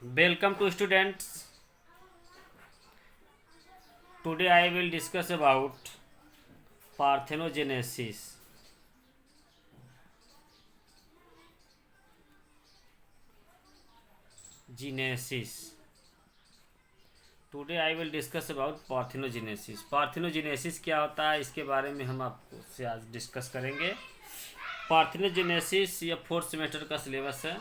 Welcome to students. Today I will discuss about parthenogenesis. Genesis. Today I will discuss about parthenogenesis. Parthenogenesis क्या होता है इसके बारे में हम आपसे आज डिस्कस करेंगे। पार्थेनोजेनेसिस ये 4th सेमेस्टर का सिलेबस है।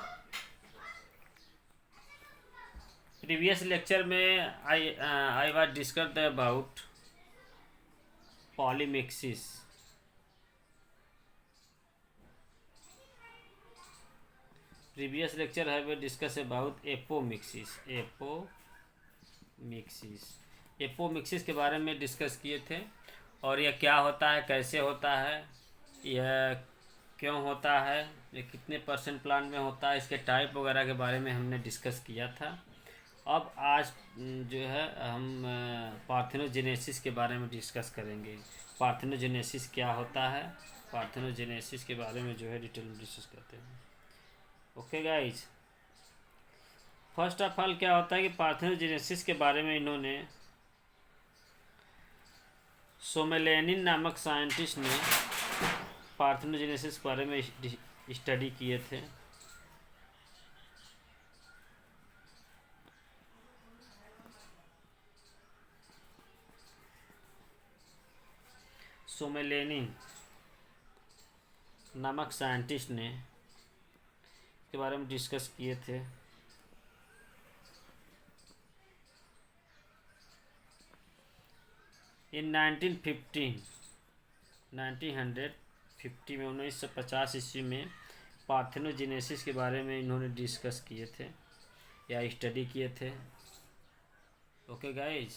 प्रीवियस लेक्चर में I was discussed about polymixis. Previous lecture have we discussed about apomixis. Apomixis के बारे में डिस्कस किए थे और यह क्या होता है, कैसे होता है, यह क्यों होता है, ये कितने % प्लांट में होता है, इसके टाइप वगैरह के बारे में हमने डिस्कस किया था। अब आज जो है हम पार्थेनोजेनेसिस के बारे में डिस्कस करेंगे। पार्थेनोजेनेसिस क्या होता है, पार्थेनोजेनेसिस के बारे में जो है डिटेल में डिस्कस करते हैं। Okay guys, first of all क्या होता है कि पार्थेनोजेनेसिस के बारे में इन्होंने सोमेलेनिन नामक साइंटिस्ट ने पार्थेनोजेनेसिस के बारे में स्टडी किए थे। सोमेलेनिन नामक साइंटिस्ट ने के बारे में डिस्कस किए थे। इन 1950 में 1950 ईस्वी में पार्थेनोजेनेसिस के बारे में इन्होंने डिस्कस किए थे या स्टडी किए थे। ओके गाइज,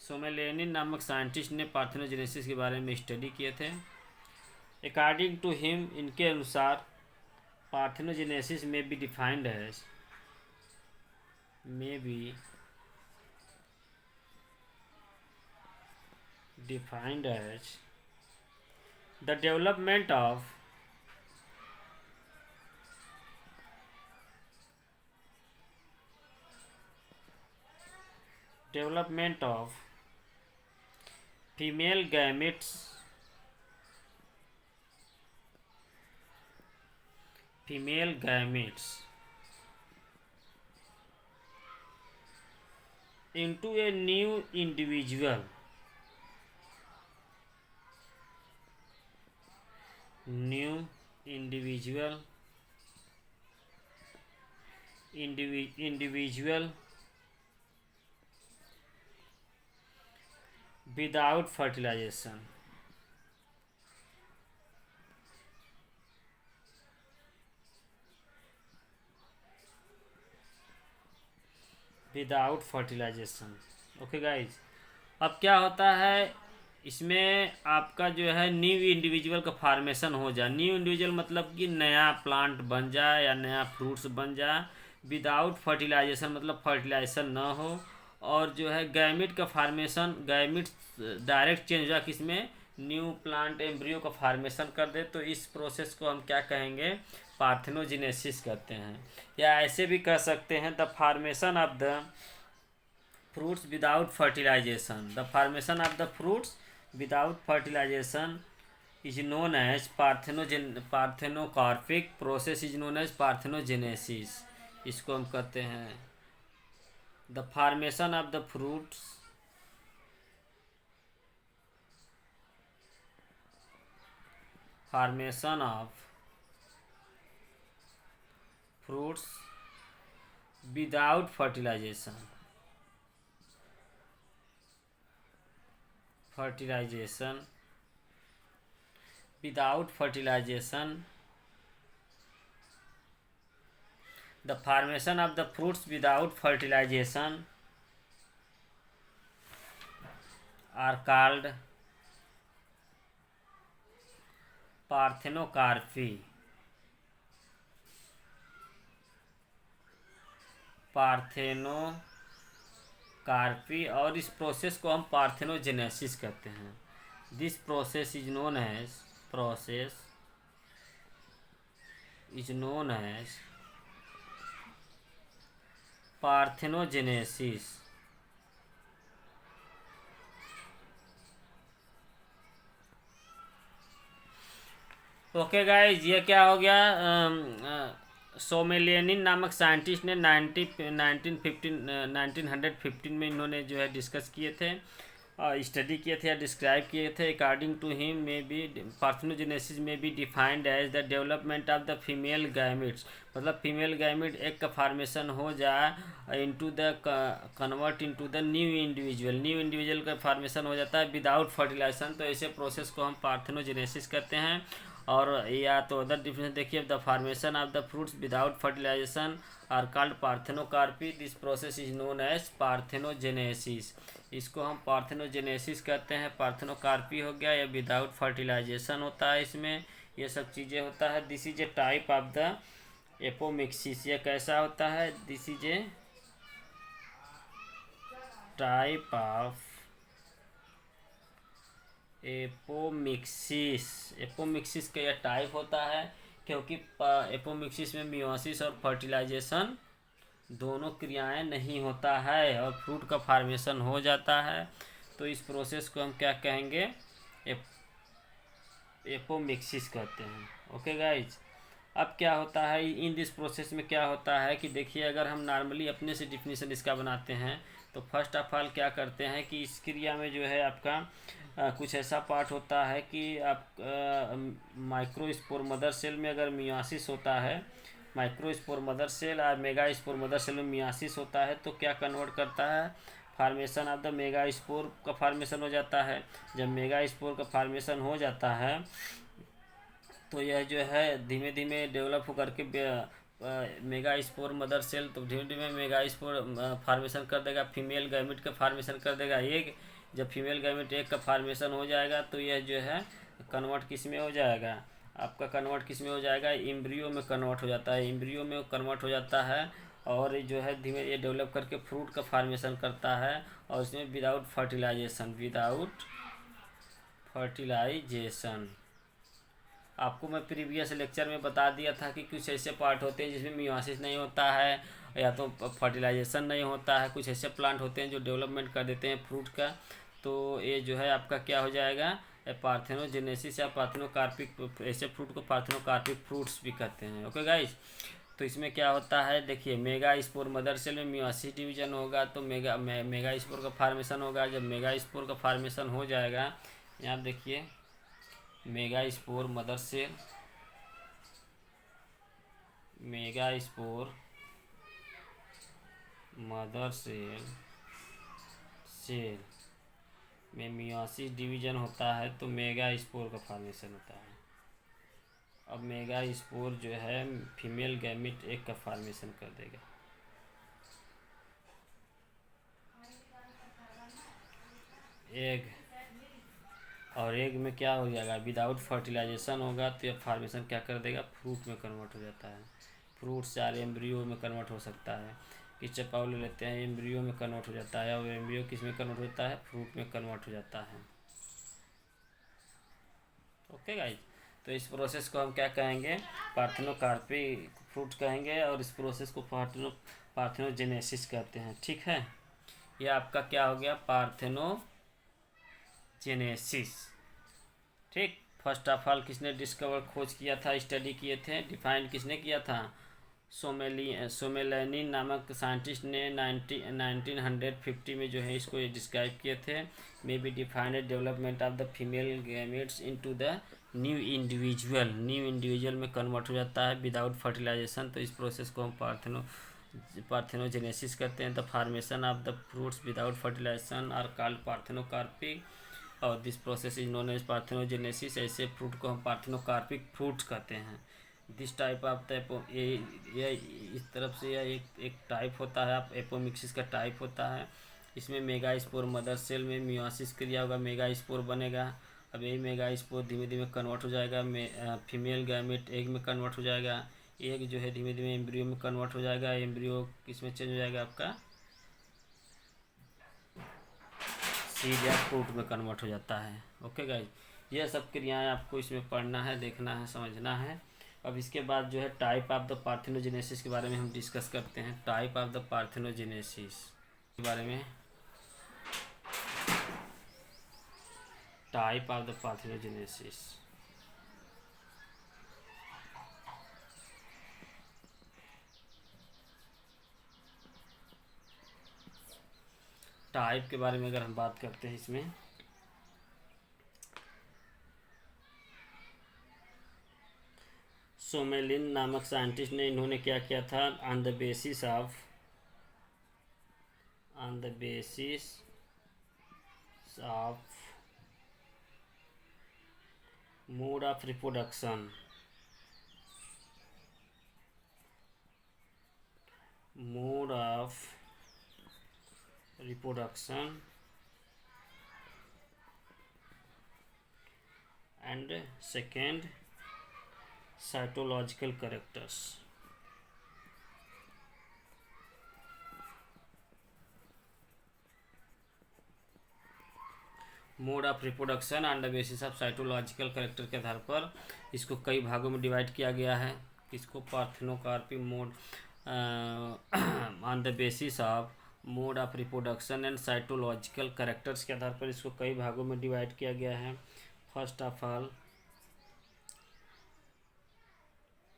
सोमेलेनिन नामक साइंटिस्ट ने पार्थेनोजेनेसिस के बारे में स्टडी किए थे। अकॉर्डिंग टू हिम, इनके अनुसार पार्थेनोजेनेसिस में be defined as the development of female gametes into a new individual without fertilization. Okay guys, अब क्या होता है इसमें आपका जो है न्यू इंडिविजुअल का फार्मेशन हो जाए। न्यू इंडिविजुअल मतलब कि नया प्लांट बन जाए या नया फ्रूट्स बन जाए। विदाउट फर्टिलाइजेशन मतलब फर्टिलाइजेशन ना हो, और जो है गैमिट का फार्मेशन, गैमिट डायरेक्ट चेंज हो जाए, किसमें, न्यू प्लांट एम्ब्रियो का फार्मेशन कर दे, तो इस प्रोसेस को हम क्या कहेंगे, पार्थेनोजेनेसिस कहते हैं। या ऐसे भी कह सकते हैं the formation of the fruits without fertilization. The formation of the fruits without fertilization is known as parthenocarpic process is known as parthenogenesis. इसको हम कहते हैं the formation of the fruits without fertilization the formation of the fruits without fertilization are called parthenocarpy. Parthenocarpy, और इस process को हम parthenogenesis कहते हैं। This process is known as is known as parthenogenesis. Okay guys, ये क्या हो गया, सोमेलियनिन नामक साइंटिस्ट ने 1915 में इन्होंने जो है डिस्कस किए थे, स्टडी किए थे या डिस्क्राइब किए थे। अकॉर्डिंग टू हिम में भी पार्थेनोजेनेसिस में be defined as the development of the female gametes, मतलब फीमेल गैमिट एक का फॉर्मेशन हो जाए into the convert into the new individual का फॉर्मेशन हो जाता है विदाउट फर्टिलाइजेशन। तो ऐसे प्रोसेस को हम पार्थेनोजेनेसिस कहते हैं। और या तो अदर डिफरेंस देखिए, the formation of the fruits without fertilization are called parthenocarpy. This process is known as parthenogenesis. इसको हम पार्थेनोजेनेसिस कहते हैं। पार्थेनोकार्पी हो गया या विदाउट फर्टिलाइजेशन होता है, इसमें ये सब चीज़ें होता है। This is a type of the apomixis. ये कैसा होता है, this is a type of apomixis. Apomixis का यह टाइप होता है क्योंकि एपोमिक्सिस में मियोसिस और फर्टिलाइजेशन दोनों क्रियाएं नहीं होता है और फ्रूट का फॉर्मेशन हो जाता है। तो इस प्रोसेस को हम क्या कहेंगे, एपोमिक्सिस कहते हैं। ओके गाइज, अब क्या होता है इन दिस प्रोसेस में, क्या होता है कि देखिए, अगर हम नॉर्मली अपने से डिफिनीशन इसका बनाते हैं तो फर्स्ट ऑफ ऑल क्या करते हैं कि इस क्रिया में जो है आपका कुछ ऐसा पार्ट होता है कि आप माइक्रोस्पोर मदर सेल में अगर मियासिस होता है, माइक्रोस्पोर मदर सेल और मेगा स्पोर मदर सेल में मियासिस होता है, तो क्या कन्वर्ट करता है, formation of the mega spore का फार्मेशन हो जाता है। जब मेगा स्पोर का फार्मेशन हो जाता है तो यह जो है धीमे धीमे डेवलप होकर के मेगा स्पोर मदर सेल तो धीमे धीमे मेगा स्पोर फार्मेशन कर देगा, फीमेल गैमिट का फार्मेशन कर देगा एक। जब फीमेल गैमिट एक का फार्मेशन हो जाएगा तो यह जो है कन्वर्ट किस में हो जाएगा, आपका कन्वर्ट किस में हो जाएगा, एम्ब्रियो में कन्वर्ट हो जाता है। एम्ब्रियो में कन्वर्ट हो जाता है और जो है धीमे ये डेवलप करके फ्रूट का फार्मेशन करता है और इसमें विदाउट फर्टिलाइजेशन। आपको मैं प्रीवियस लेक्चर में बता दिया था कि कुछ ऐसे पार्ट होते हैं जिसमें मियोसिस नहीं होता है या तो फर्टिलाइजेशन नहीं होता है। कुछ ऐसे प्लांट होते हैं जो डेवलपमेंट कर देते हैं फ्रूट का, तो ये जो है आपका क्या हो जाएगा, पार्थेनोजेनेसिस या पार्थेनोकार्पिक। ऐसे फ्रूट को पार्थेनोकार्पिक फ्रूट्स भी कहते हैं। ओके गाइस, तो इसमें क्या होता है, देखिए मेगा स्पोर मदर सेल में मियोसिस डिवीजन होगा तो मेगा स्पोर का फार्मेशन होगा। जब मेगा स्पोर का फार्मेशन हो जाएगा, यहाँ देखिए megaspore mother cell, megaspore mother cell में मियोसिस डिवीजन होता है तो मेगा स्पोर का फॉर्मेशन होता है। अब मेगा स्पोर जो है फीमेल गैमिट एक का फॉर्मेशन कर देगा। एग, और एग में क्या हो जाएगा, विदाउट फर्टिलाइजेशन होगा तो यह फार्मेशन क्या कर देगा, फ्रूट में कन्वर्ट हो जाता है। फ्रूट से यार एम्ब्रियो में कन्वर्ट हो सकता है। इस चपाव ले लेते हैं, एम्ब्रियो में कन्वर्ट हो जाता है और एम्ब्रियो किस में कन्वर्ट होता है, फ्रूट में कन्वर्ट हो जाता है। ओके गाइज, तो इस प्रोसेस को हम क्या कहेंगे, पार्थेनोकार्पी फ्रूट कहेंगे और इस प्रोसेस को पार्थेनोजेनेसिस कहते हैं। ठीक है, यह आपका क्या हो गया, पार्थेनोजेनेसिस। ठीक, फर्स्ट ऑफ ऑल किसने डिस्कवर खोज किया था, स्टडी किए थे, डिफाइन किसने किया था, सोमेलियनिन नामक साइंटिस्ट ने 1950 में जो है इसको डिस्क्राइब किए थे। May be defined development of the female gametes into the new individual में कन्वर्ट हो जाता है विदाउट फर्टिलाइजेशन। तो इस प्रोसेस को हम पार्थेनोजेनेसिस कहते हैं। The formation of the fruits without fertilization are called parthenocarpic और this process is known as parthenogenesis. ऐसे फ्रूट को हम पार्थेनोकार्पिक फ्रूट्स कहते हैं। दिस टाइप ऑफ ये इस तरफ से यह एक टाइप होता है, आप एपोमिक्सिस का टाइप होता है। इसमें मेगा स्पोर मदर सेल में मियोसिस क्रिया होगा, मेगा स्पोर बनेगा। अब यही मेगा स्पोर धीमे धीमे कन्वर्ट हो जाएगा, फीमेल गैमेट एग में कन्वर्ट हो जाएगा। एग जो है धीमे धीमे एम्ब्रियो में कन्वर्ट हो जाएगा। एम्ब्रियो किस में चेंज हो जाएगा, आपका सीड या फ्रूट में कन्वर्ट हो जाता है। ओके गाइज, यह सब क्रियाएं आपको इसमें पढ़ना है, देखना है, समझना है। अब इसके बाद जो है टाइप ऑफ द पार्थेनोजेनेसिस के बारे में हम डिस्कस करते हैं। टाइप ऑफ द पार्थेनोजेनेसिस के बारे में, type of the parthenogenesis. Type के बारे में अगर हम बात करते हैं, इसमें सोमेलिन नामक साइंटिस्ट ने, इन्होंने क्या किया था, on the basis of mode of reproduction, mode of reproduction and second cytological characters। Mode of reproduction on the basis of cytological character के आधार पर इसको कई भागों में डिवाइड किया गया है। इसको parthenocarpy mode on the basis of mode of reproduction and cytological characters के आधार पर इसको कई भागों में डिवाइड किया गया है। First of all,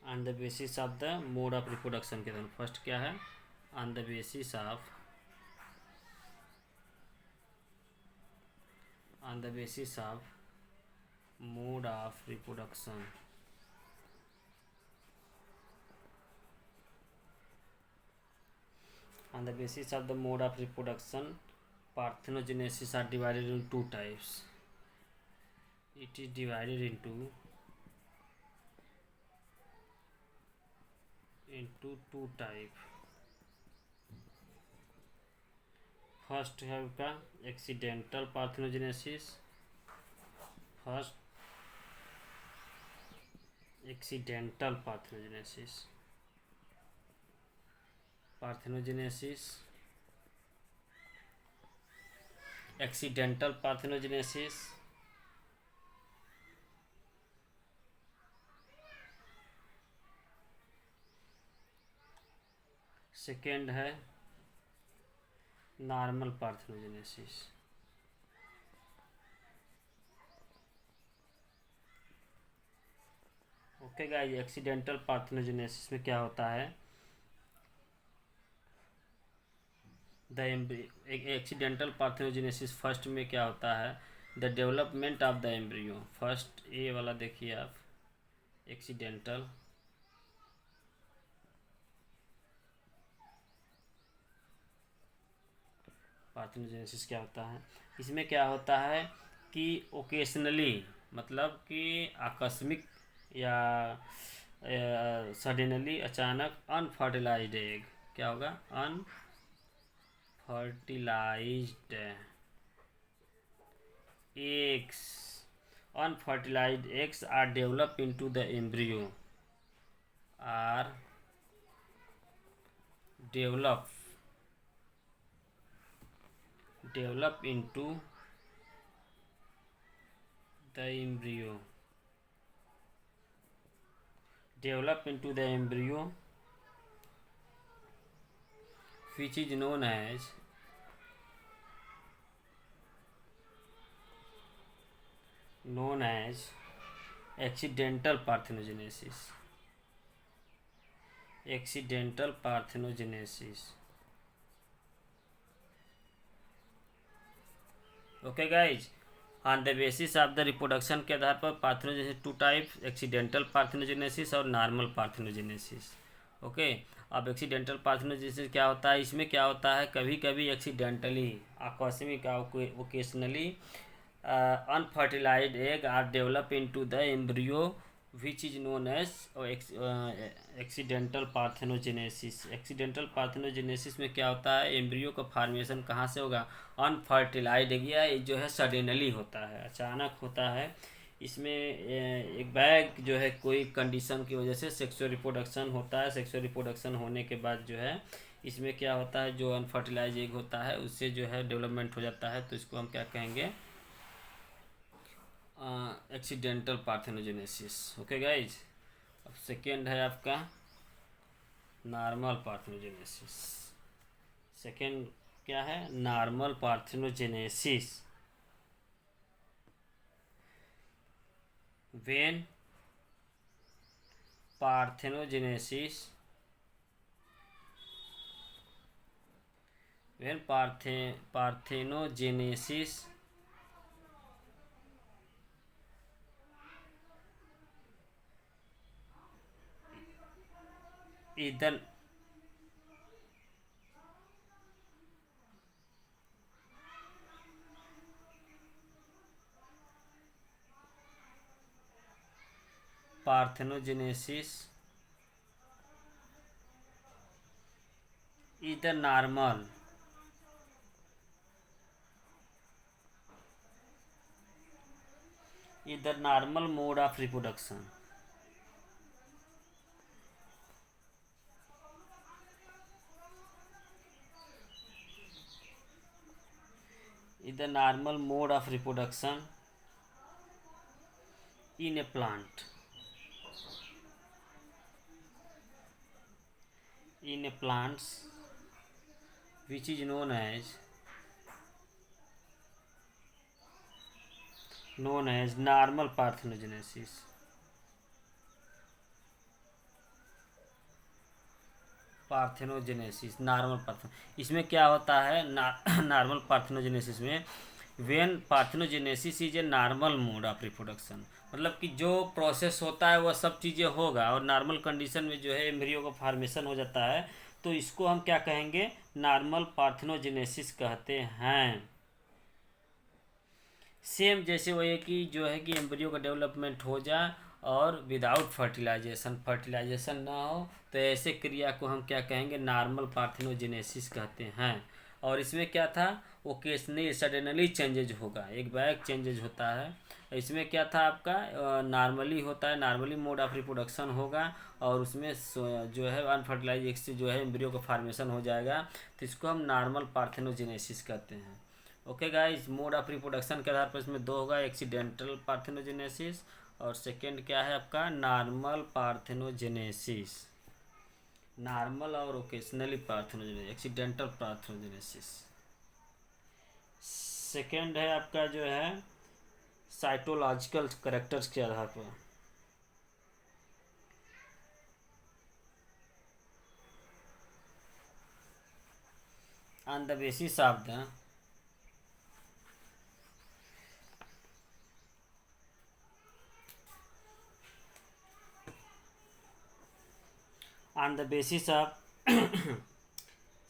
on the basis of the mode of reproduction के आधार, फर्स्ट क्या है, on the basis of mode of reproduction, on the basis of the mode of reproduction, parthenogenesis are divided into two types. It is divided into two type। First है का accidental parthenogenesis. Accidental parthenogenesis accidental parthenogenesis. Second है normal parthenogenesis. Okay guys, accidental parthenogenesis में क्या होता है, accidental parthenogenesis first में क्या होता है, the development of the embryo. First A वाला देखिए आप, एक्सीडेंटल पार्थेनोजेनेसिस क्या होता है, इसमें क्या होता है कि ओकेशनली, मतलब कि आकस्मिक या सडनली, अचानक अनफर्टिलाइज्ड एग, क्या होगा, unfertilized eggs are develop into the embryo, are develop into the embryo, which is known as accidental parthenogenesis। Okay guys, on the basis of the reproduction के आधार पर parthenogenesis two type, accidental parthenogenesis और normal parthenogenesis. Okay, अब accidental parthenogenesis क्या होता है, इसमें क्या होता है, कभी कभी एक्सीडेंटली, आकस्मिक, occasionally unfertilized egg are develop into the embryo which is known as accidental parthenogenesis. Accidental parthenogenesis में क्या होता है, एम्ब्रियो का फॉर्मेशन कहाँ से होगा, अनफर्टिलाइज्ड एग, या जो है सडनली होता है, अचानक होता है। इसमें एक बैग जो है कोई कंडीशन की वजह से सेक्सुअल रिप्रोडक्शन होता है। सेक्सुअल रिप्रोडक्शन होने के बाद जो है इसमें क्या होता है, जो अनफर्टिलाइज एग होता है उससे जो है डेवलपमेंट हो जाता है, तो इसको हम क्या कहेंगे, एक्सीडेंटल पार्थेनोजेनेसिस। ओके गाइज, अब सेकेंड है आपका नॉर्मल पार्थेनोजेनेसिस। सेकेंड क्या है? Normal parthenogenesis. When parthenogenesis parthenogenesis इधर पार्थेनोजेनेसिस इधर normal mode of reproduction. Is the normal mode of reproduction in a plant. In a plants which is known as normal parthenogenesis. Parthenogenesis normal पार्थेनो, इसमें क्या होता है normal parthenogenesis में when parthenogenesis is a normal mode of reproduction, मतलब कि जो process होता है वह सब चीज़ें होगा और नॉर्मल कंडीशन में जो है एम्ब्रियो का फॉर्मेशन हो जाता है, तो इसको हम क्या कहेंगे? नॉर्मल पार्थेनोजेनेसिस कहते हैं। सेम जैसे वही कि जो है कि एम्ब्रियो का डेवलपमेंट हो जाए और विदाउट फर्टिलाइजेशन ना हो, तो ऐसे क्रिया को हम क्या कहेंगे? नॉर्मल पार्थेनोजेनेसिस कहते हैं। और इसमें क्या था? ओकेशनली सडनली चेंजेज होगा, एक बैग चेंजेज होता है। इसमें क्या था आपका? नॉर्मली होता है, नॉर्मली मोड ऑफ रिप्रोडक्शन होगा और उसमें जो है अनफर्टिलाइज एग से जो है एम्ब्रियो का फॉर्मेशन हो जाएगा, तो इसको हम नॉर्मल पार्थेनोजेनेसिस कहते हैं। Okay guys, mode of reproduction के आधार पर इसमें दो होगा, एक्सीडेंटल पार्थेनोजेनेसिस और सेकेंड क्या है आपका? Normal parthenogenesis. नॉर्मल और occasionally parthenogenesis, accidental parthenogenesis. Second है आपका जो है साइटोलॉजिकल कैरेक्टर्स के आधार पर। On the basis of the on the basis of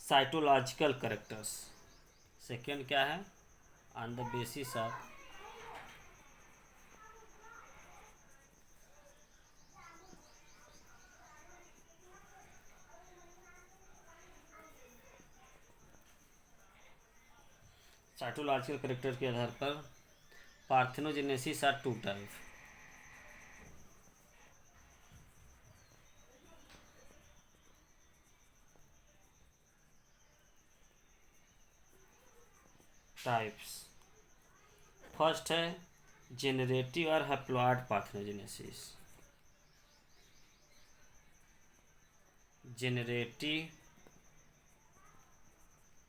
cytological characters. Second क्या है? On the basis of cytological character के आधार पर parthenogenesis are two type. Types. First है जेनरेटिव और हैप्लॉइड पार्थेनोजेनेसिस। जेनरेटिव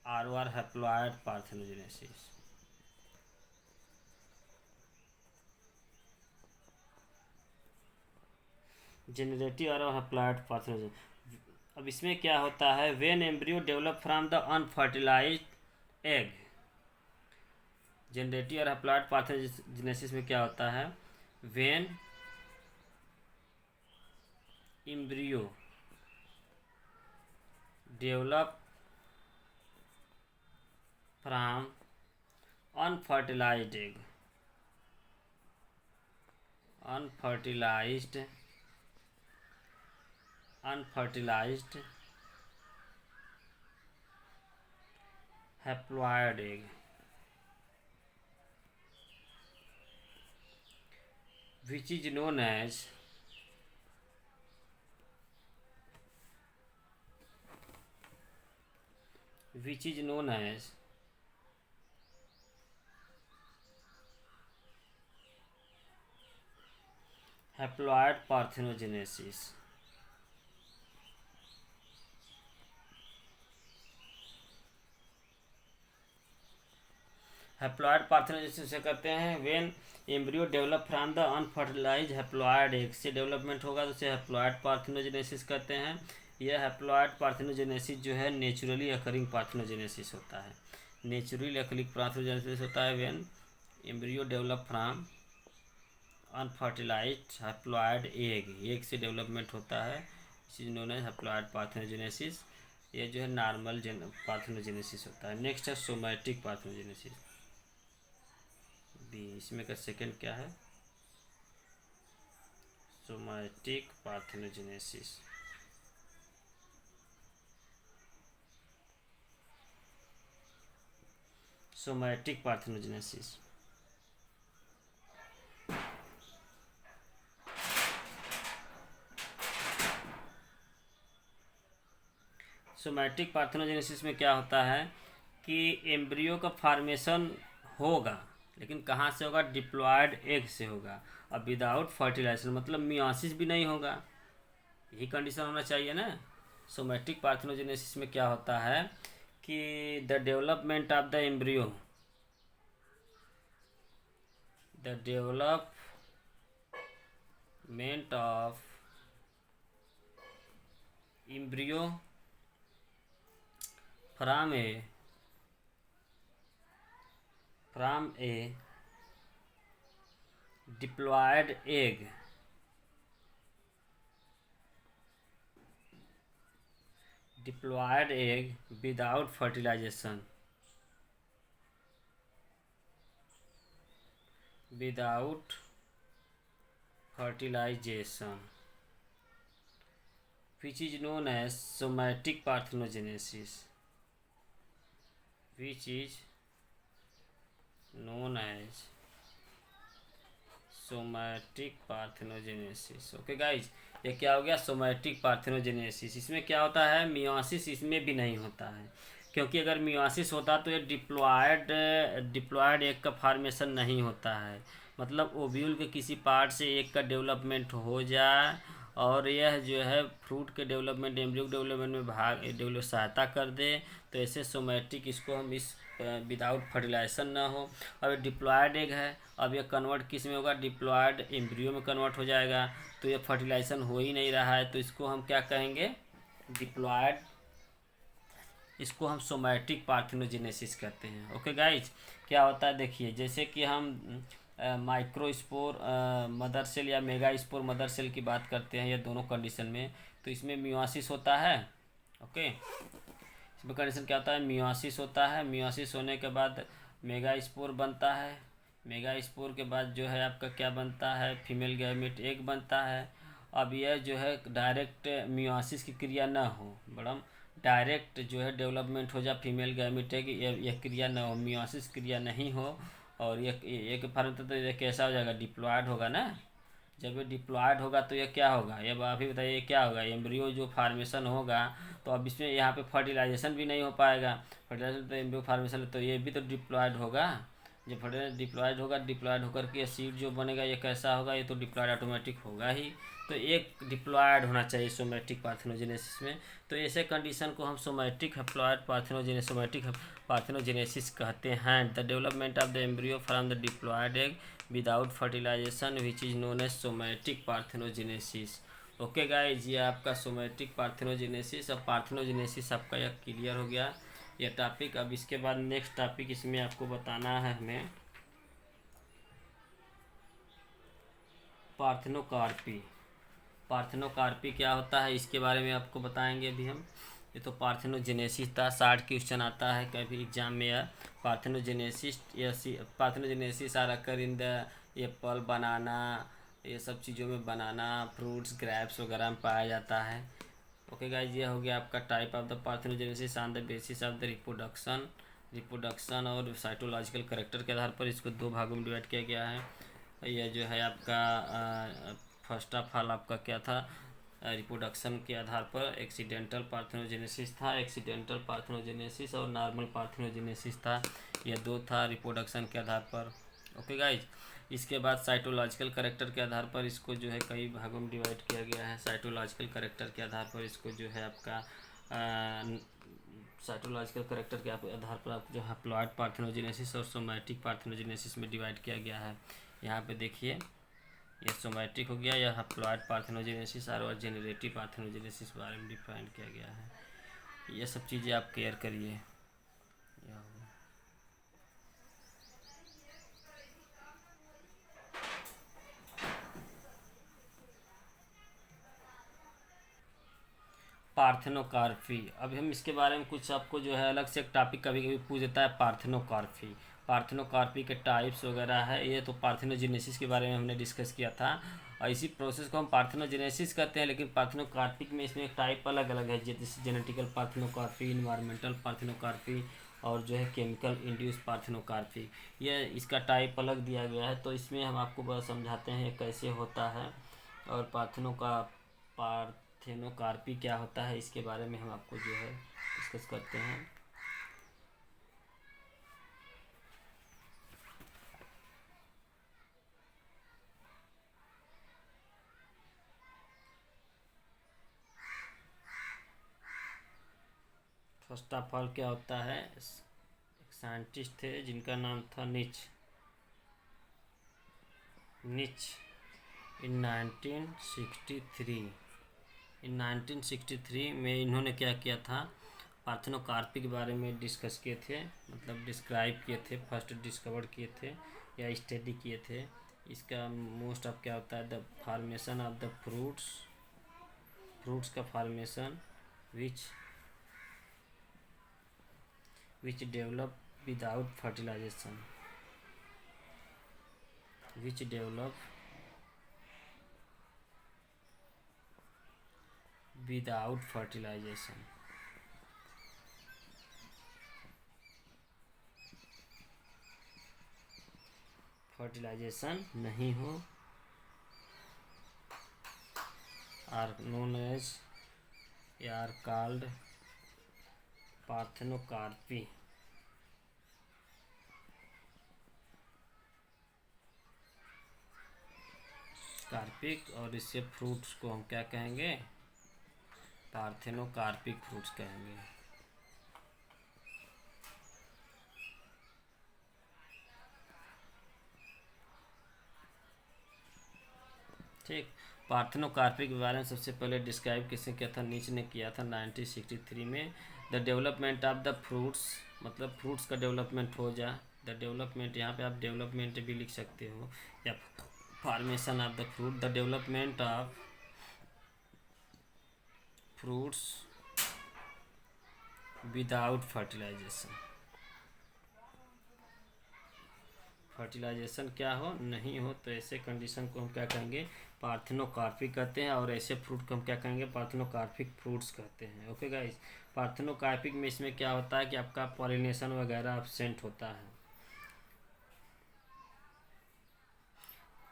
और हैप्लॉइड पार्थेनोजेनेसिस। जेनरेटिव और haploid parthenogenesis. अब इसमें क्या होता है? When embryo develop from the unfertilised egg. Generative और हैप्लॉइड पार्थेनोजेनेसिस में क्या होता है? When embryo develop from unfertilised egg, unfertilised haploid egg, which is known as haploid parthenogenesis. Haploid parthenogenesis से करते हैं when embryo develop from the unfertilised haploid egg से development होगा तो उसे हैप्लॉयड पार्थेनोजेनेसिस कहते हैं। यह हैप्लॉयड पार्थेनोजेनेसिस जो है नेचुरली अकरिंग पार्थेनोजेनेसिस होता है। नेचुरली अकरिंग पार्थेनोजेनेसिस होता है when embryo develop from unfertilized haploid egg से डेवलपमेंट होता है। This is known as haploid parthenogenesis. ये जो है नॉर्मल पार्थेनोजेनेसिस होता है। नेक्स्ट है सोमैटिक पार्थेनोजेनेसिस बी। इसमें का सेकंड क्या है? Somatic parthenogenesis. Somatic parthenogenesis somatic parthenogenesis में क्या होता है कि एम्ब्रियो का फॉर्मेशन होगा, लेकिन कहाँ से होगा? डिप्लॉयड एग से होगा। अब विदाउट फर्टिलाइजेशन मतलब मियोसिस भी नहीं होगा, यही कंडीशन होना चाहिए ना। सोमैटिक पार्थेनोजेनेसिस में क्या होता है कि the development of the embryo, the development of embryo from a diploid egg without fertilization, which is known as somatic parthenogenesis, which is known as somatic parthenogenesis. Okay guys, ये क्या हो गया? Somatic parthenogenesis. इसमें क्या होता है? Meiosis इसमें भी नहीं होता है, क्योंकि अगर मियोसिस होता तो ये डिप्लॉयड एग का फॉर्मेशन नहीं होता है। मतलब ओव्यूल के किसी पार्ट से एग का डेवलपमेंट हो जाए और यह जो है फ्रूट के डेवलपमेंट, एम्ब्रियो डेवलपमेंट में सहायता कर दे, तो ऐसे सोमैटिक इसको हम इस विदाउट फर्टिलाइजेशन ना हो। अब ये डिप्लॉयड एग है, अब ये कन्वर्ट किस में होगा? डिप्लॉयड एम्ब्रियो में कन्वर्ट हो जाएगा, तो ये फर्टिलाइजेशन हो ही नहीं रहा है, तो इसको हम क्या कहेंगे? डिप्लॉयड। इसको हम सोमैटिक पार्थेनोजेनेसिस कहते हैं। ओके गाइज, क्या होता है देखिए, जैसे कि हम माइक्रोस्पोर मदर सेल या मेगा स्पोर मदर सेल की बात करते हैं, ये दोनों कंडीशन में, तो इसमें मियोसिस होता है। ओके, इसमें कंडीशन क्या होता है? मियोसिस होता है। मियोसिस होने के बाद मेगा स्पोर बनता है। मेगा स्पोर के बाद जो है आपका क्या बनता है? फीमेल गैमेट एग बनता है। अब यह जो है डायरेक्ट मियोसिस की क्रिया ना हो, बड़ा डायरेक्ट जो है डेवलपमेंट हो जाए फीमेल गैमेट एग, यह क्रिया ना हो, मियोसिस क्रिया नहीं हो, और ये एक फॉर्म तो ये कैसा हो जाएगा? डिप्लॉयड होगा ना। जब ये डिप्लॉयड होगा तो ये क्या होगा? ये अभी बताइए क्या होगा? एम्ब्रियो जो फार्मेशन होगा, तो अब इसमें यहाँ पे फर्टिलाइजेशन भी नहीं हो पाएगा। फर्टिलाइजेशन तो एम्ब्रियो फार्मेशन, तो ये भी तो डिप्लॉयड होगा। जब फर्टिलाइजर डिप्लॉयड होगा, डिप्लॉयड होकर के सीड जो बनेगा ये कैसा होगा? ये तो डिप्लॉयड ऑटोमेटिक होगा ही। तो एक डिप्लॉयड होना चाहिए सोमैटिक पार्थेनोजेनेसिस में। तो ऐसे कंडीशन को हम somatic haploid parthenogenesis, somatic parthenogenesis कहते हैं। The development of the embryo from the diploid egg without fertilization which is known as somatic parthenogenesis. Okay guys, ये आपका सोमैटिक पार्थेनोजेनेसिस। अब पार्थेनोजेनेसिस आपका यह क्लियर हो गया ये टॉपिक। अब इसके बाद नेक्स्ट टॉपिक इसमें आपको बताना है हमें पार्थेनोकार्पी। पार्थेनोकार्पी क्या होता है इसके बारे में आपको बताएंगे अभी हम। ये तो पार्थेनोजेनेसिस था, 60 क्वेश्चन आता है कभी एग्जाम में। या parthenogenesis are occur in the apple, banana, ये सब चीज़ों में, बनाना, फ्रूट्स, ग्रेप्स वगैरह में पाया जाता है। ओके गाइज, ये हो गया आपका type of the parthenogenesis on the basis of the reproduction और साइटोलॉजिकल करेक्टर के आधार पर इसको दो भागों में डिवाइड किया गया है। यह जो है आपका फर्स्ट ऑफ ऑल आपका क्या था? रिप्रोडक्शन के आधार पर एक्सीडेंटल पार्थेनोजेनेसिस था, एक्सीडेंटल पार्थेनोजेनेसिस और नॉर्मल पार्थेनोजेनेसिस था। यह दो था रिप्रोडक्शन के आधार पर। ओके गाइज, इसके बाद साइटोलॉजिकल करैक्टर के आधार पर इसको जो है कई भागों में डिवाइड किया गया है। साइटोलॉजिकल करैक्टर के आधार पर इसको जो है आपका साइटोलॉजिकल करैक्टर के आधार पर आप जो हैप्लॉइड पार्थेनोजेनेसिस और सोमैटिक पार्थेनोजेनेसिस में डिवाइड किया गया है। यहाँ पे देखिए ये सोमैटिक हो गया, यह हैप्लॉइड पार्थेनोजेनेसिस और जेनरेटिव पार्थेनोजेनेसिस के बारे में डिफाइन किया गया है। ये सब चीज़ें आप केयर करिए। पार्थेनोकार्पी, अभी हम इसके बारे में कुछ आपको जो है अलग से एक टॉपिक कभी कभी पूछ देता है पार्थेनोकार्पी। पार्थेनोकार्पी के टाइप्स वगैरह है, ये तो पार्थेनोजेनेसिस के बारे में हमने डिस्कस किया था और इसी प्रोसेस को हम पार्थेनोजेनेसिस कहते हैं। लेकिन पार्थेनोकार्पिक में इसमें एक टाइप अलग अलग है, जैसे जेनेटिकल पार्थेनोकार्पी, इन्वायरमेंटल पार्थेनोकार्पी और जो है केमिकल इंड्यूस पार्थेनोकार्पी। ये इसका टाइप अलग दिया गया है, तो इसमें हम आपको बस समझाते हैं कैसे होता है और पार्थेनोकार्पी क्या होता है, इसके बारे में हम आपको जो है डिस्कस करते हैं। फर्स्ट ऑफ ऑल क्या होता है, एक साइंटिस्ट थे जिनका नाम था निच इन 1963 में इन्होंने क्या किया था, पार्थेनोकार्पी के बारे में डिस्कस किए थे, मतलब डिस्क्राइब किए थे, फर्स्ट डिस्कवर किए थे या स्टडी किए थे। इसका मोस्ट ऑफ क्या होता है, the formation of the fruits का formation which develop without fertilization fertilization नहीं हो are known as are called parthenocarpy. Carpic, और इससे फ्रूट्स को हम क्या कहेंगे, पार्थेनोकार्पिक फ्रूट्स कहेंगे। ठीक, पार्थेनोकार्पी के बारे में सबसे पहले डिस्क्राइब किसने किया था, नीच ने किया था 1963 में। The development of the fruits, मतलब फ्रूट्स का डेवलपमेंट हो जा, द डेवलपमेंट, यहाँ पे आप डेवलपमेंट भी लिख सकते हो या formation of the fruit, the development of fruits without fertilization क्या हो, नहीं हो, तो ऐसे कंडीशन को हम क्या कहेंगे, पार्थेनोकार्पिक कहते हैं। और ऐसे फ्रूट को हम क्या कहेंगे, पार्थेनोकार्पिक फ्रूट्स कहते हैं। ओके गाइस, पार्थेनोकार्पिक में इसमें क्या होता है कि आपका पॉलिनेशन वगैरह एब्सेंट होता है।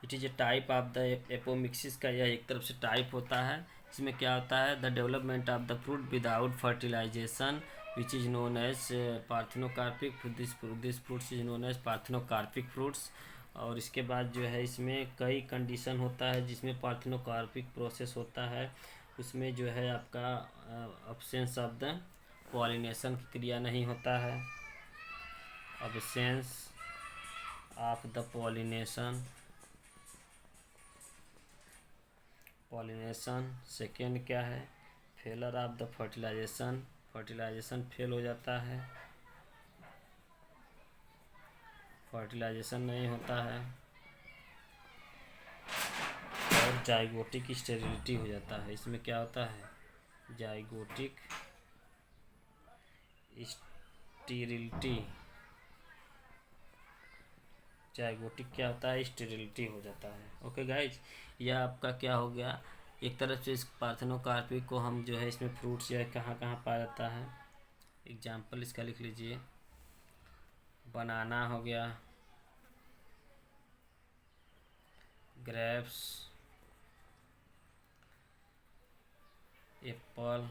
It is a type of the apomixis का यह एक तरफ से टाइप होता है। इसमें क्या होता है, the development of the fruit without fertilization which is known as parthenocarpic, this fruits is known as parthenocarpic fruits. और इसके बाद जो है इसमें कई कंडीशन होता है जिसमें पार्थेनोकार्पिक प्रोसेस होता है, उसमें जो है आपका अब्सेंस ऑफ द पॉलिनेशन की क्रिया नहीं होता है, absence of the pollination. Second क्या है, failure of the fertilization fail हो जाता है, फर्टिलाइजेशन नहीं होता है। और जाइगोटिक स्टेरिलिटी हो जाता है। इसमें क्या होता है, जाइगोटिक स्टेरिलिटी, जाइगोटिक क्या होता है, स्टेरिलिटी हो जाता है। ओके गाइज, यह आपका क्या हो गया, एक तरफ से इस पार्थेनोकार्पी को हम जो है इसमें फ्रूट्स या कहाँ कहाँ पाया जाता है। एग्जाम्पल इसका लिख लीजिए, बनाना हो गया, ग्रेप्स, एप्पल,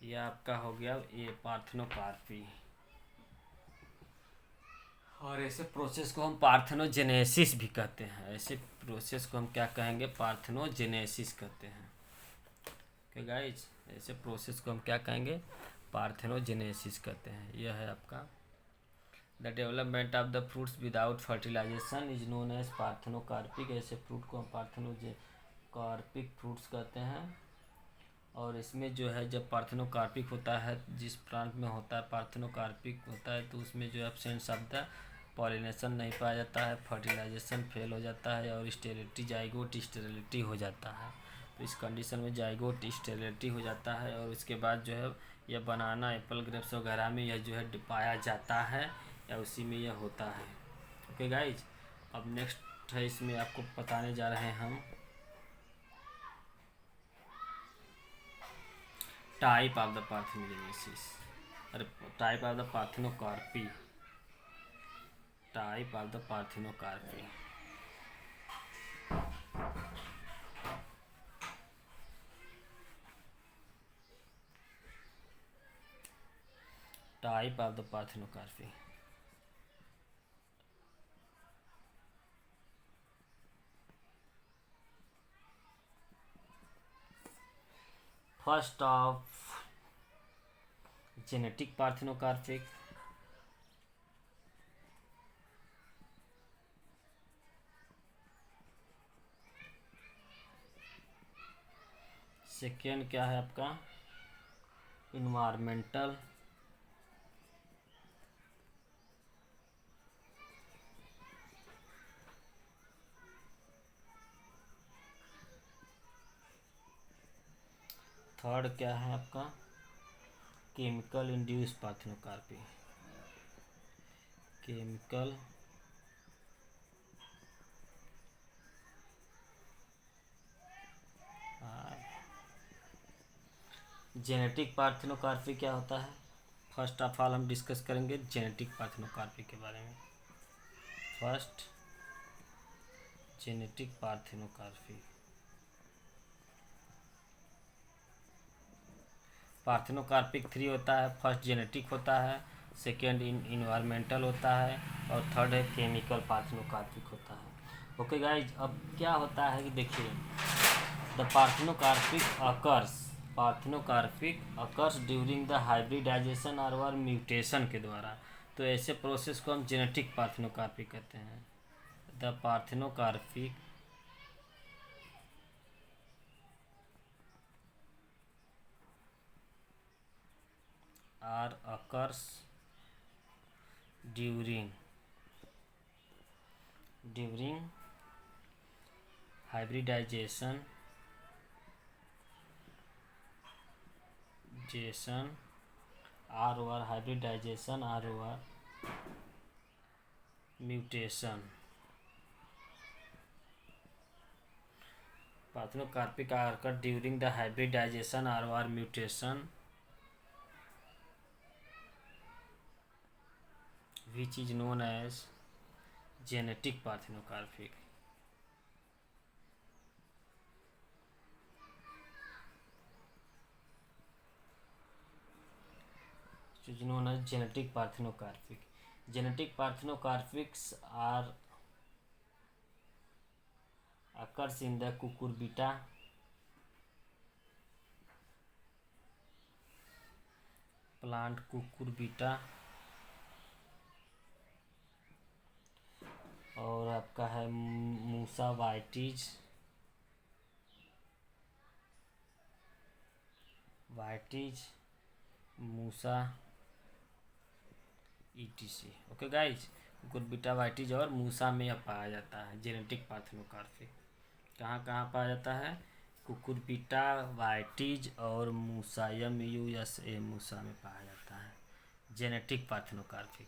यह आपका हो गया ये पार्थेनोकार्पी। और ऐसे प्रोसेस को हम पार्थेनोजेनेसिस भी कहते हैं। ऐसे प्रोसेस को हम क्या कहेंगे? पार्थेनोजेनेसिस कहते हैं। ओके गाइज, ऐसे प्रोसेस को हम क्या कहेंगे? पार्थेनोजेनेसिस कहते हैं। यह है आपका the development of the fruits without fertilization is known as parthenocarpic. ऐसे फ्रूट को हम पार्थेनोकार्पिक फ्रूट्स कहते हैं। और इसमें जो है जब पार्थेनोकार्पिक होता है, जिस प्लांट में होता है पार्थेनोकार्पिक होता है, तो उसमें जो है एब्सेंस ऑफ द पॉलिनेशन नहीं पाया जाता है, फर्टिलाइजेशन फेल हो जाता है और स्टेरिलिटी जाइगोट स्टेरिलिटी हो जाता है। तो इस कंडीशन में जाइगोट स्टेरिलिटी हो जाता है और उसके बाद जो है यह बनाना एप्पल ग्रेप्स वगैरह में यह जो है पाया जाता है या उसी में यह होता है। ओके गाइज, अब नेक्स्ट है, इसमें आपको बताने जा रहे हैं हम टाइप ऑफ द पार्थेनोजेनेसिस, अरे type of the parthenocarpy, type of the parthenocarpy. Type of the parthenocarpy. First of genetic parthenocarpic, second क्या है आपका? इन्वायरमेंटल, थर्ड क्या है आपका? Chemical induce parthenocarpy, chemical genetic parthenocarpy क्या होता है? फर्स्ट ऑफ ऑल हम डिस्कस करेंगे जेनेटिक पार्थेनोकार्पी के बारे में। First genetic parthenocarpy. पार्थेनोकार्पिक 3 होता है। फर्स्ट जेनेटिक होता है, सेकेंड इन्वायरमेंटल होता है और थर्ड है केमिकल पार्थेनोकार्पिक होता है। ओके गाइज, अब क्या होता है कि देखिए the parthenocarpic occurs during the hybridization और म्यूटेशन के द्वारा। तो ऐसे प्रोसेस को हम जेनेटिक पार्थेनोकार्पिक कहते हैं। The parthenocarpic are occurs during hybridization और हाइब्रिडाइजेशन और mutation. Parthenocarpic occur during the hybridization और mutation which is known as genetic parthenocarpic। which is known as genetic parthenocarpic। genetic parthenocarpics are occurs in the cucurbita, plant cucurbita, और आपका है मूसा वाइटिज, मूसा etc. Okay guys, Cucurbita वाइटिज और मूसा में यह पाया जाता है जेनेटिक पार्थेनोकार्पिक। कहाँ कहाँ पाया जाता है? कुकुरबिटा वाइटिज और मूसा, MUSA मूसा में पाया जाता है जेनेटिक पार्थेनोकार्पिक।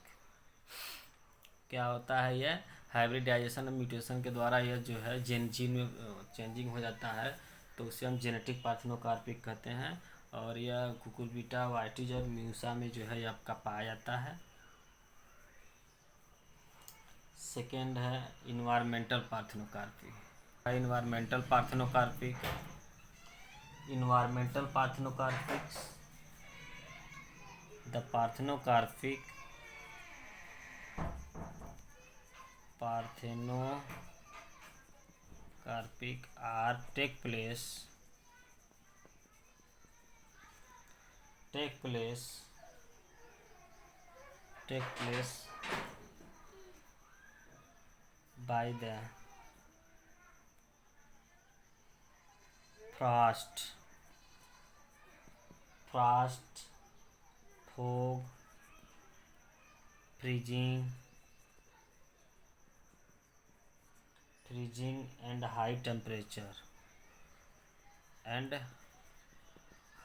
क्या होता है? यह हाइब्रिडाइजेशन और म्यूटेशन के द्वारा यह जो है जीन में चेंजिंग हो जाता है, तो उसे हम जेनेटिक पार्थेनोकार्पिक कहते हैं। और यह कुकुरबिटा वाइटिज और म्यूसा में जो है आपका पाया जाता है। सेकेंड है environmental parthenocarpic. Environmental parthenocarpic the parthenocarpic parthenocarpic are take place by the frost, fog, freezing and high temperature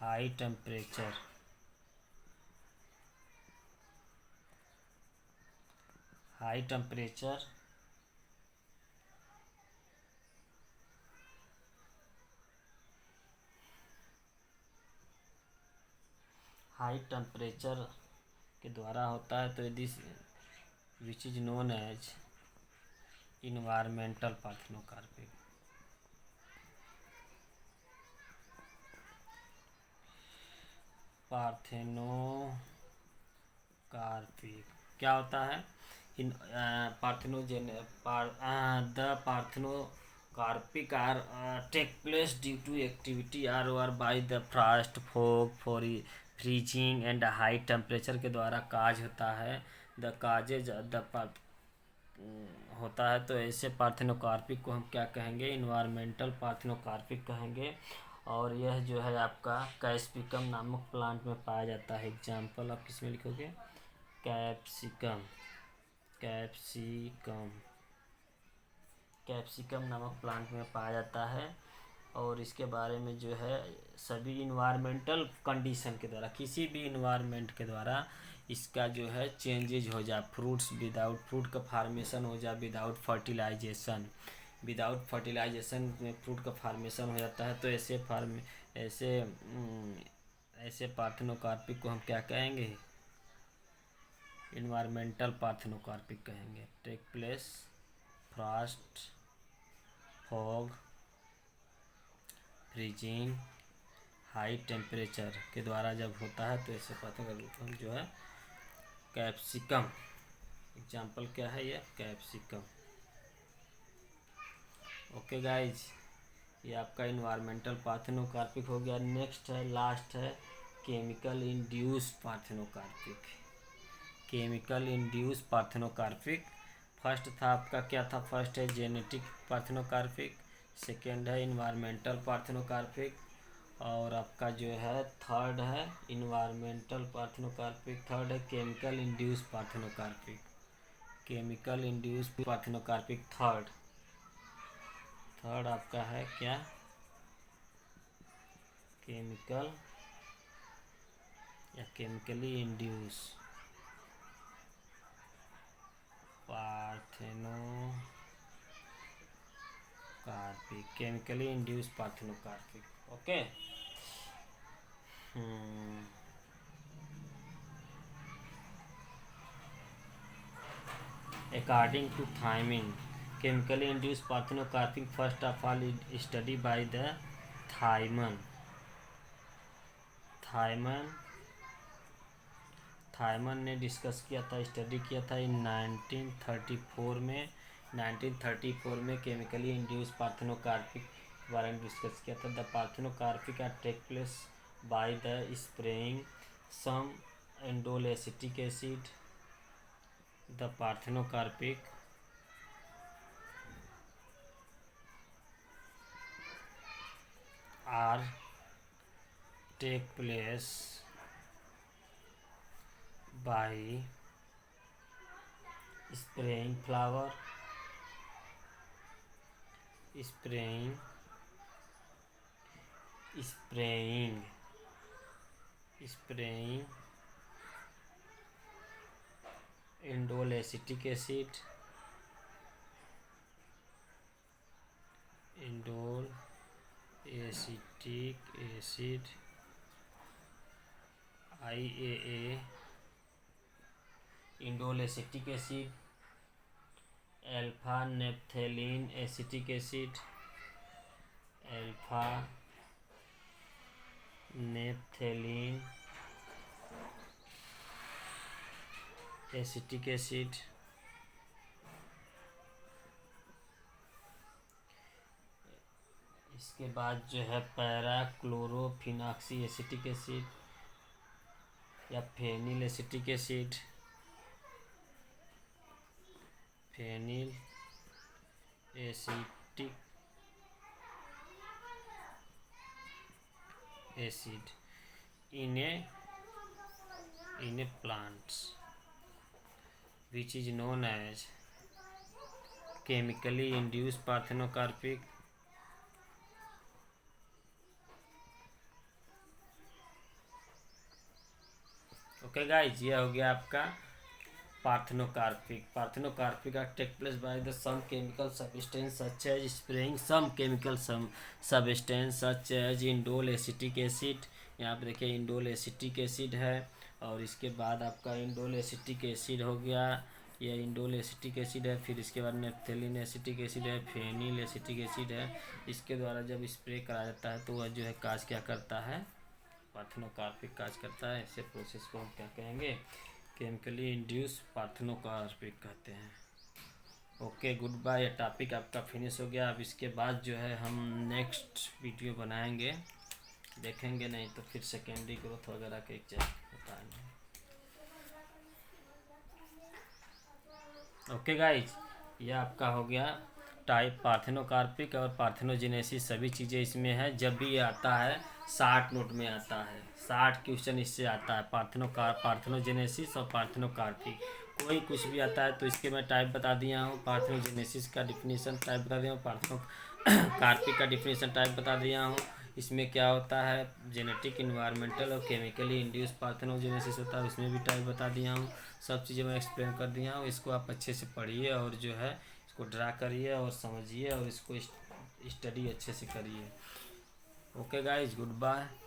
high temperature high temperature high temperature के द्वारा होता है। तो this which is known as environmental parthenocarpic. Parthenocarpic क्या होता है? In the parthenocarpic are take place due to activity are over by the frost, fog, freezing and high temperature के द्वारा काज होता है। द काजेज होता है। तो ऐसे पार्थेनोकार्पिक को हम क्या कहेंगे? इन्वायरमेंटल पार्थेनोकार्पिक कहेंगे। और यह जो है आपका कैप्सिकम नामक प्लांट में पाया जाता है। एग्जाम्पल आप किस में लिखोगे? कैप्सिकम नामक प्लांट में पाया जाता है। और इसके बारे में जो है सभी इन्वायरमेंटल कंडीशन के द्वारा, किसी भी इन्वायरमेंट के द्वारा इसका जो है चेंजेज हो जाए, फ्रूट का फार्मेशन हो जाए विदाउट फर्टिलाइजेशन में फ्रूट का फार्मेशन हो जाता है। तो ऐसे पार्थेनोकार्पिक को हम क्या कहेंगे? इन्वायरमेंटल पार्थेनोकार्पिक कहेंगे। Take place frost, fog, freezing, high temperature के द्वारा जब होता है तो ऐसे पार्थेनोकार्पिक हम जो है कैप्सिकम, एग्जाम्पल क्या है ये? कैप्सिकम। ओके गाइज, ये आपका इन्वायरमेंटल पार्थेनोकार्पिक हो गया। नेक्स्ट है, लास्ट है केमिकल इंड्यूस पार्थेनोकार्पिक। फर्स्ट था आपका क्या था? फर्स्ट है जेनेटिक पार्थेनोकार्पिक, सेकेंड है इन्वायरमेंटल पार्थेनोकार्पिक, और आपका जो है थर्ड है इन्वायरमेंटल पार्थेनोकार्पिक, थर्ड है केमिकल इंड्यूस पार्थेनोकार्पिक। थर्ड आपका है क्या? Chemically induce parthenocarpic. Okay. According to Thiemann, chemically induced parthenocarpic first of all is studied by the थाइमन ने डिस्कस किया था, स्टडी किया था इन 1934 में केमिकली इंड्यूस पार्थेनोकार्पिक के बारे में डिस्कस किया था। The parthenocarpic are take place by the spraying some indole acetic acid. The parthenocarpic are take place by spraying indole acetic acid, IAA, indole acetic acid, alpha naphthalene acetic acid, इसके बाद जो है para chlorophenoxy acetic acid या phenyl acetic acid, phenyl acetic acid in a plants which is known as chemically induced parthenocarpic okay guys, ये हो गया आपका parthenocarpic take place by the some chemical substance such as spraying some chemical substance such as indole acetic acid. यहाँ पे देखिए indole acetic acid है, और इसके बाद आपका इंडोल एसिटिक एसिड हो गया, ये इंडोल एसिटिक एसिड है। फिर इसके बाद नेप्थेलिन एसिटिक एसिड है, फेनिल एसिटिक एसिड है। इसके द्वारा जब स्प्रे करा जाता है तो वह जो है काज क्या करता है, पार्थेनोकार्पिक काज करता है। ऐसे प्रोसेस को हम क्या कहेंगे, केमिकली इंड्यूस पार्थेनोकार्पिक कहते हैं। ओके गुड बाय, ये टॉपिक आपका फिनिश हो गया। अब इसके बाद जो है हम नेक्स्ट वीडियो बनाएंगे, देखेंगे नहीं तो फिर सेकेंडरी ग्रोथ वगैरह के एग्जाम बताएंगे। ओके गाइज, ये आपका हो गया टाइप पार्थेनोकार्पिक और पार्थेनोजेनेसिस, सभी चीज़ें इसमें है। जब भी ये आता है 60 नोट में आता है, 60 क्वेश्चन इससे आता है, पार्थेनोजेनेसिस और पार्थेनोकार्पिक। कोई कुछ भी आता है तो इसके मैं टाइप बता दिया हूँ। पार्थेनोजेनेसिस का डिफिनीशन टाइप बता दिया हूँ, पार्थेनोकार्पिक का डिफिनीशन टाइप बता दिया हूँ। इसमें क्या होता है, जेनेटिक, इन्वायरमेंटल और केमिकली इंड्यूस पार्थेनोजेनेसिस होता है, उसमें भी टाइप बता दिया हूँ। सब चीज़ें मैं एक्सप्लेन कर दिया हूँ। इसको आप अच्छे से पढ़िए और जो है इसको ड्रा करिए और समझिए और इसको स्टडी अच्छे से करिए। Okay guys, good bye.